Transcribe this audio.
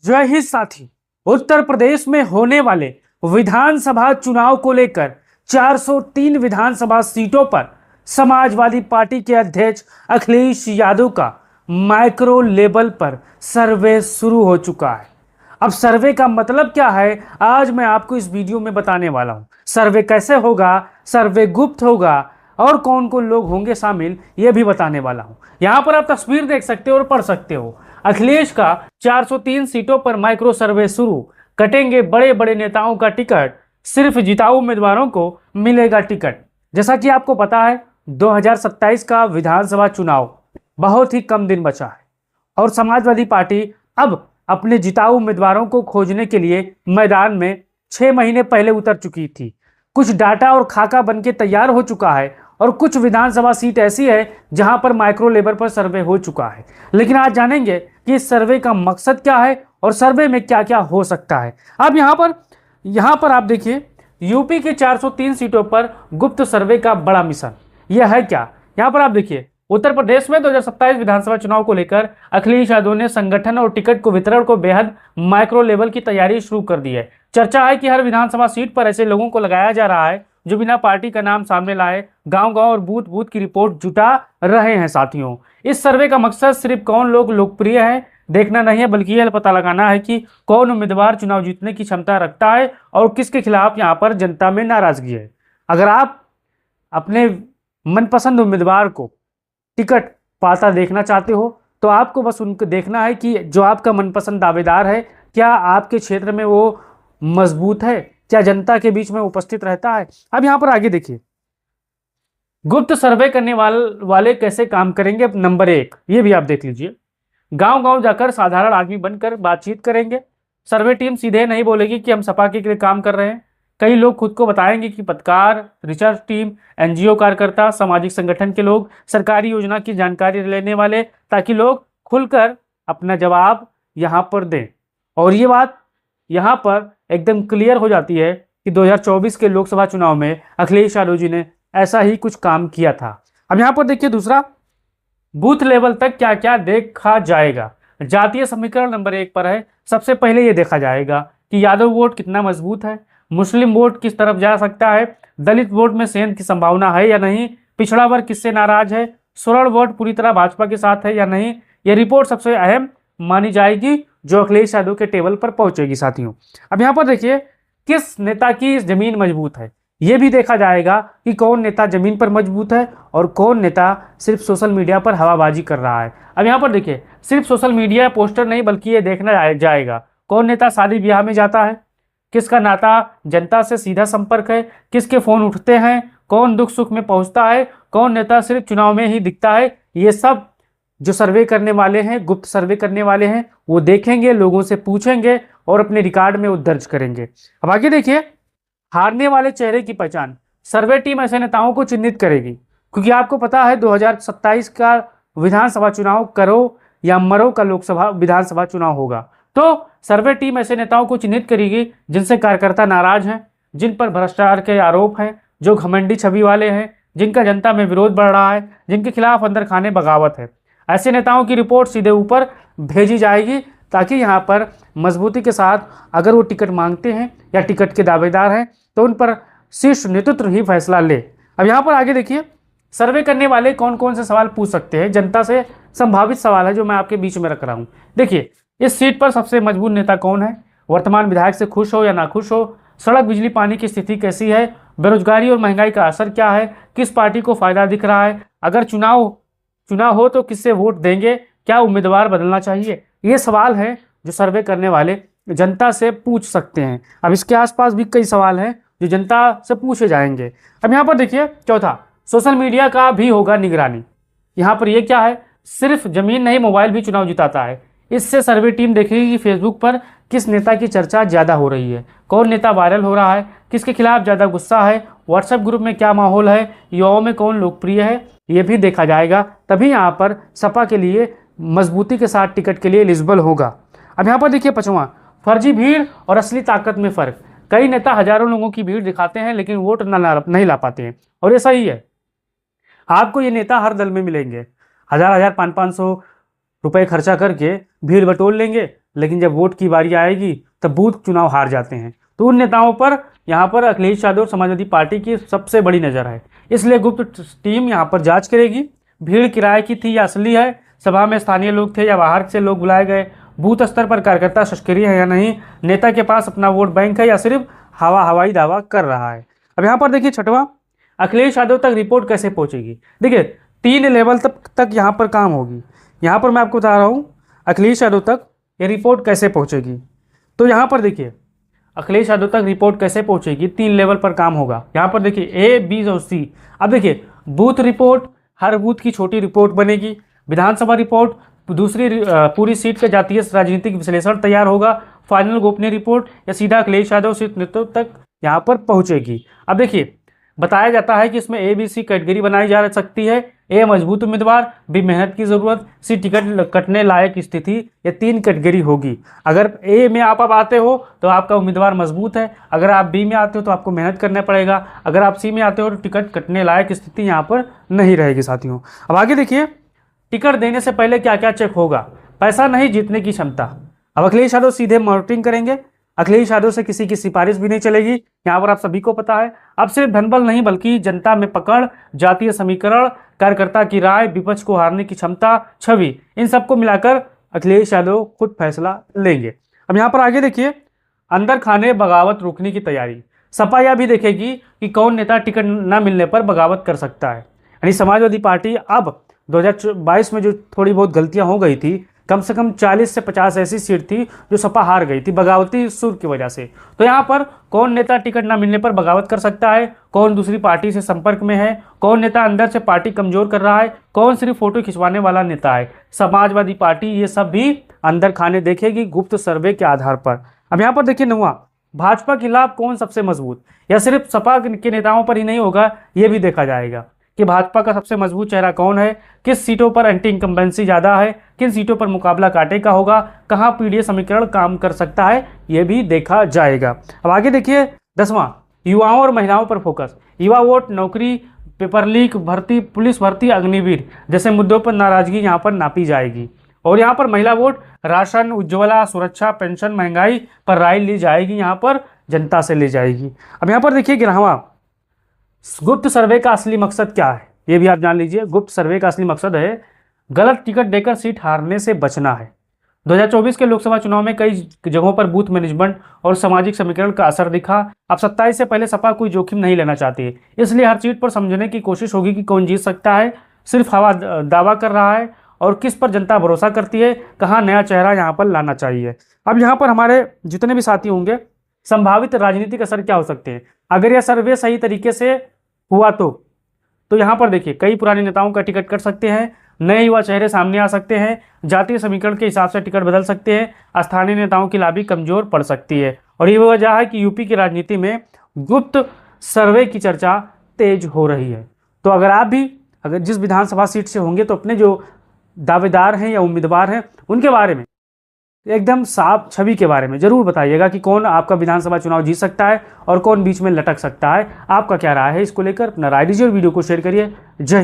जय हिंद साथी। उत्तर प्रदेश में होने वाले विधानसभा चुनाव को लेकर 403 विधानसभा सीटों पर समाजवादी पार्टी के अध्यक्ष अखिलेश यादव का माइक्रो लेवल पर सर्वे शुरू हो चुका है। अब सर्वे का मतलब क्या है, आज मैं आपको इस वीडियो में बताने वाला हूं। सर्वे कैसे होगा, सर्वे गुप्त होगा और कौन कौन लोग होंगे शामिल, यह भी बताने वाला हूं। यहां पर आप तस्वीर देख सकते हो और पढ़ सकते हो। अखिलेश का 403 सीटों पर माइक्रो सर्वे शुरू, कटेंगे बड़े बड़े नेताओं का टिकट, सिर्फ जिताऊ उम्मीदवारों को मिलेगा टिकट। जैसा कि आपको पता है 2027 का विधानसभा चुनाव बहुत ही कम दिन बचा है और समाजवादी पार्टी अब अपने जिताऊ उम्मीदवारों को खोजने के लिए मैदान में 6 महीने पहले उतर चुकी थी। कुछ डाटा और खाका बनके तैयार हो चुका है और कुछ विधानसभा सीट ऐसी है जहां पर माइक्रो लेवल पर सर्वे हो चुका है। लेकिन आज जानेंगे कि इस सर्वे का मकसद क्या है और सर्वे में क्या क्या हो सकता है। अब यहां पर आप देखिए, यूपी के 403 सीटों पर गुप्त सर्वे का बड़ा मिशन यह है क्या। यहां पर आप देखिए, उत्तर प्रदेश में 2027 विधानसभा चुनाव को लेकर अखिलेश यादव ने संगठन और टिकट को वितरण को बेहद माइक्रो लेवल की तैयारी शुरू कर दी है। चर्चा है कि हर विधानसभा सीट पर ऐसे लोगों को लगाया जा रहा है जो बिना पार्टी का नाम सामने लाए गांव-गांव और बूथ-बूथ की रिपोर्ट जुटा रहे हैं। साथियों, इस सर्वे का मकसद सिर्फ कौन लोग लोकप्रिय है देखना नहीं है, बल्कि यह पता लगाना है कि कौन उम्मीदवार चुनाव जीतने की क्षमता रखता है और किसके खिलाफ यहाँ पर जनता में नाराजगी है। अगर आप अपने मनपसंद उम्मीदवार को टिकट पाता देखना चाहते हो तो आपको बस उनको देखना है कि जो आपका मनपसंद दावेदार है, क्या आपके क्षेत्र में वो मजबूत है, क्या जनता के बीच में उपस्थित रहता है। अब यहाँ पर आगे देखिए, गुप्त सर्वे करने वाले कैसे काम करेंगे। नंबर 1 ये भी आप देख लीजिए, गांव गांव जाकर साधारण आदमी बनकर बातचीत करेंगे। सर्वे टीम सीधे नहीं बोलेगी कि हम सपा के लिए काम कर रहे हैं। कई लोग खुद को बताएंगे कि पत्रकार, रिसर्च टीम, एनजीओ कार्यकर्ता, सामाजिक संगठन के लोग, सरकारी योजना की जानकारी लेने वाले, ताकि लोग खुलकर अपना जवाब यहाँ पर दें। और ये बात यहाँ पर एकदम क्लियर हो जाती है कि 2024 के लोकसभा चुनाव में अखिलेश यादव जी ने ऐसा ही कुछ काम किया था। अब यहाँ पर देखिए, दूसरा, बूथ लेवल तक क्या क्या देखा जाएगा। जातीय समीकरण नंबर 1 पर है। सबसे पहले ये देखा जाएगा कि यादव वोट कितना मजबूत है, मुस्लिम वोट किस तरफ जा सकता है, दलित वोट में सेंध की संभावना है या नहीं, पिछड़ा वर्ग किससे नाराज है, स्वर्ण वोट पूरी तरह भाजपा के साथ है या नहीं। यह रिपोर्ट सबसे अहम मानी जाएगी जो अखिलेश यादव के टेबल पर पहुंचेगी। साथियों, अब यहाँ पर देखिए, किस नेता की जमीन मजबूत है, यह भी देखा जाएगा कि कौन नेता जमीन पर मजबूत है और कौन नेता सिर्फ सोशल मीडिया पर हवाबाजी कर रहा है। अब यहाँ पर देखिए, सिर्फ सोशल मीडिया पोस्टर नहीं, बल्कि ये देखना जाएगा कौन नेता शादी ब्याह में जाता है, किसका नाता जनता से सीधा संपर्क है, किसके फोन उठते हैं, कौन दुख सुख में पहुंचता है, कौन नेता सिर्फ चुनाव में ही दिखता है। ये सब जो सर्वे करने वाले हैं, गुप्त सर्वे करने वाले हैं, वो देखेंगे, लोगों से पूछेंगे और अपने रिकॉर्ड में वो दर्ज करेंगे। अब आगे देखिए, हारने वाले चेहरे की पहचान। सर्वे टीम ऐसे नेताओं को चिन्हित करेगी, क्योंकि आपको पता है 2027 का विधानसभा चुनाव करो या मरो का लोकसभा विधानसभा चुनाव होगा। तो सर्वे टीम ऐसे नेताओं को चिन्हित करेगी जिनसे कार्यकर्ता नाराज हैं, जिन पर भ्रष्टाचार के आरोप हैं, जो घमंडी छवि वाले हैं, जिनका जनता में विरोध बढ़ रहा है, जिनके खिलाफ अंदर खाने बगावत है। ऐसे नेताओं की रिपोर्ट सीधे ऊपर भेजी जाएगी ताकि यहाँ पर मजबूती के साथ अगर वो टिकट मांगते हैं या टिकट के दावेदार हैं तो उन पर शीर्ष नेतृत्व ही फैसला ले। अब यहाँ पर आगे देखिए, सर्वे करने वाले कौन कौन से सवाल पूछ सकते हैं। जनता से संभावित सवाल है जो मैं आपके बीच में रख रहा हूँ। देखिए, इस सीट पर सबसे मजबूत नेता कौन है, वर्तमान विधायक से खुश हो या ना खुश हो, सड़क बिजली पानी की स्थिति कैसी है, बेरोजगारी और महंगाई का असर क्या है, किस पार्टी को फायदा दिख रहा है, अगर चुनाव हो तो किससे वोट देंगे, क्या उम्मीदवार बदलना चाहिए। ये सवाल हैं जो सर्वे करने वाले जनता से पूछ सकते हैं। अब इसके आसपास भी कई सवाल हैं जो जनता से पूछे जाएंगे। अब यहाँ पर देखिए, चौथा, सोशल मीडिया का भी होगा निगरानी। यहाँ पर ये क्या है, सिर्फ जमीन नहीं, मोबाइल भी चुनाव जिताता है। इससे सर्वे टीम देखेगी कि फेसबुक पर किस नेता की चर्चा ज़्यादा हो रही है, कौन नेता वायरल हो रहा है, किसके खिलाफ ज़्यादा गुस्सा है, व्हाट्सएप ग्रुप में क्या माहौल है, युवाओं में कौन लोकप्रिय है, ये भी देखा जाएगा। तभी यहाँ पर सपा के लिए मजबूती के साथ टिकट के लिए एलिजिबल होगा। अब यहाँ पर देखिए, पांचवां, फर्जी भीड़ और असली ताकत में फ़र्क। कई नेता हजारों लोगों की भीड़ दिखाते हैं लेकिन वोट नहीं ला पाते हैं, और ये सही है। आपको ये नेता हर दल में मिलेंगे, 1000-500 रुपए खर्चा करके भीड़ बटोर लेंगे, लेकिन जब वोट की बारी आएगी तब बूथ चुनाव हार जाते हैं। तो उन नेताओं पर यहाँ पर अखिलेश यादव और समाजवादी पार्टी की सबसे बड़ी नज़र है। इसलिए गुप्त टीम यहाँ पर जांच करेगी भीड़ किराए की थी या असली है, सभा में स्थानीय लोग थे या बाहर से लोग बुलाए गए, बूथ स्तर पर कार्यकर्ता सक्रिय है या नहीं, नेता के पास अपना वोट बैंक है या सिर्फ हवाई दावा कर रहा है। अब यहाँ पर देखिए छठवां, अखिलेश यादव तक रिपोर्ट कैसे पहुंचेगी। देखिए 3 लेवल तक यहाँ पर काम होगी। यहाँ पर मैं आपको बता रहा हूँ अखिलेश यादव तक ये रिपोर्ट कैसे पहुंचेगी। तो यहाँ पर देखिए अखिलेश यादव तक रिपोर्ट कैसे पहुंचेगी, 3 लेवल पर काम होगा। यहाँ पर देखिए ए, बी और सी। अब देखिए बूथ रिपोर्ट, हर बूथ की छोटी रिपोर्ट बनेगी। विधानसभा रिपोर्ट, दूसरी पूरी सीट का जातीय राजनीतिक विश्लेषण तैयार होगा। फाइनल गोपनीय रिपोर्ट या सीधा अखिलेश यादव सीट नेतृत्व तक यहाँ पर पहुंचेगी। अब देखिए बताया जाता है कि इसमें ए, बी, सी कैटेगरी बनाई जा सकती है। ए मजबूत उम्मीदवार, बी मेहनत की जरूरत, सी टिकट कटने लायक स्थिति। ये 3 कैटेगरी होगी। अगर ए में आप आते हो तो आपका उम्मीदवार मजबूत है, अगर आप बी में आते हो तो आपको मेहनत करना पड़ेगा, अगर आप सी में आते हो तो टिकट कटने लायक स्थिति यहाँ पर नहीं रहेगी साथियों। अब आगे देखिए टिकट देने से पहले क्या क्या चेक होगा। पैसा नहीं, जीतने की क्षमता। अब अखिलेश यादव सीधे मॉनिटरिंग करेंगे, अखिलेश यादव से किसी की सिफारिश भी नहीं चलेगी। यहाँ पर आप सभी को पता है। अब सिर्फ धनबल नहीं बल्कि जनता में पकड़, जातीय समीकरण, कार्यकर्ता की राय, विपक्ष को हारने की क्षमता, छवि, इन सबको मिलाकर अखिलेश यादव खुद फैसला लेंगे। अब यहाँ पर आगे देखिए अंदर खाने बगावत रोकने की तैयारी। सपा यह भी देखेगी कि कौन नेता टिकट न मिलने पर बगावत कर सकता है। यानी समाजवादी पार्टी अब 2022 में जो थोड़ी बहुत गलतियां हो गई थी, कम से कम 40 से 50 ऐसी सीट थी जो सपा हार गई थी बगावती सुर की वजह से। तो यहाँ पर कौन नेता टिकट ना मिलने पर बगावत कर सकता है, कौन दूसरी पार्टी से संपर्क में है, कौन नेता अंदर से पार्टी कमजोर कर रहा है, कौन सिर्फ फोटो खिंचवाने वाला नेता है। समाजवादी पार्टी ये सब भी अंदर खाने देखेगी गुप्त सर्वे के आधार पर। अब यहाँ पर देखिए 9वां, भाजपा के खिलाफ कौन सबसे मजबूत, या सिर्फ सपा के नेताओं पर ही नहीं होगा, ये भी देखा जाएगा कि भाजपा का सबसे मजबूत चेहरा कौन है, किस सीटों पर एंटी इनकम्बेंसी ज़्यादा है, किन सीटों पर मुकाबला कांटे का होगा, कहां पीडीए समीकरण काम कर सकता है, यह भी देखा जाएगा। अब आगे देखिए 10वां, युवाओं और महिलाओं पर फोकस। युवा वोट, नौकरी, पेपर लीक, भर्ती, पुलिस भर्ती, अग्निवीर जैसे मुद्दों पर नाराजगी यहाँ पर नापी जाएगी। और यहाँ पर महिला वोट, राशन, उज्ज्वला, सुरक्षा, पेंशन, महंगाई पर राय ली जाएगी, यहाँ पर जनता से ली जाएगी। अब यहाँ पर देखिए 11वां, गुप्त सर्वे का असली मकसद क्या है, ये भी आप जान लीजिए। गुप्त सर्वे का असली मकसद है गलत टिकट देकर सीट हारने से बचना है। 2024 के लोकसभा चुनाव में कई जगहों पर बूथ मैनेजमेंट और सामाजिक समीकरण का असर दिखा। अब 27 से पहले सपा कोई जोखिम नहीं लेना चाहती है, इसलिए हर सीट पर समझने की कोशिश होगी कि कौन जीत सकता है, सिर्फ हवा दावा कर रहा है और किस पर जनता भरोसा करती है, कहाँ नया चेहरा यहाँ पर लाना चाहिए। अब यहाँ पर हमारे जितने भी साथी होंगे, संभावित राजनीतिक असर क्या हो सकते हैं अगर यह सर्वे सही तरीके से हुआ तो यहाँ पर देखिए कई पुराने नेताओं का टिकट कट सकते हैं, नए युवा चेहरे सामने आ सकते हैं, जातीय समीकरण के हिसाब से टिकट बदल सकते हैं, स्थानीय नेताओं की लॉबी कमजोर पड़ सकती है। और ये वजह है कि यूपी की राजनीति में गुप्त सर्वे की चर्चा तेज हो रही है। तो अगर जिस विधानसभा सीट से होंगे तो अपने जो दावेदार हैं या उम्मीदवार हैं उनके बारे में एकदम साफ छवि के बारे में जरूर बताइएगा कि कौन आपका विधानसभा चुनाव जीत सकता है और कौन बीच में लटक सकता है। आपका क्या राय है इसको लेकर, अपना राय दीजिए और वीडियो को शेयर करिए। जय हिंद।